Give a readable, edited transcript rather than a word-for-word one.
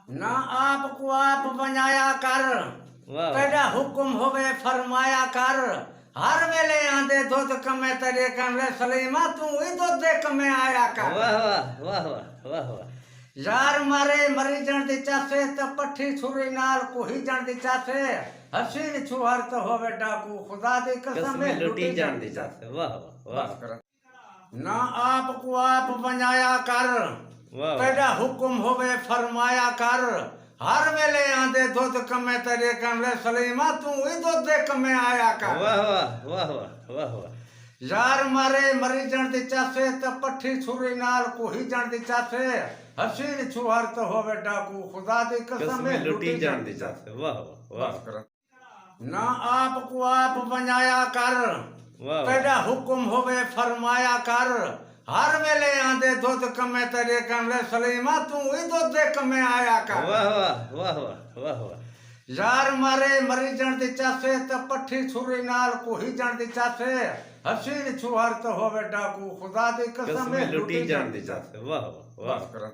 ना आपको आप बनाया कर, वाह तेरा हुक्म होवे फरमाया कर। हर वेले आंदे दुध कमे तेरे कमरे सलीमा तू ही दुध दे कमे आया कर। वाह वाह वाह वाह वाह वाह यार मारे मरी जण दी चासे ते पट्ठी छुरी नाल कोही जण दी चासे। हसीन छुहर तो होवे डाकू खुदा दी कसम कसमें लुटी लुटी जान जण दी दी चासे। चाहते वाह वाह वाह ना आपको आप बनाया कर, वाह तेरा हुक्म होवे फरमाया कर। हर वेले आंदे दुध कमे तेरे कमरे सलीमा तू ही दुध दे कमे आया कर। वाह वाह वाह वाह वाह वाह यार मारे मरी जण दी चासे ते पट्ठी छुरी नाल कोही जण दी चासे। हसीन छुहर तो होवे डाकू खुदा दी कसम कसमें लुटी जान जण दी दी चाहते वाह वाह वाह ना आपको आप बनाया कर, वाह तेरा हुक्म होवे फरमाया कर। हर वेले आंदे दुध कमे तेरे कमरे सलीमा तू ही दुध दे कमे आया कर। वाह वाह वाह वाह वाह वाह यार मारे मरी जण दी चासे ते पट्ठी छुरी नाल कोही जण दी चासे। हसीन छुहर तो होवे डाकू खुदा दी कसम कसमें लुटी जान दी चाहते वाह वाह वाह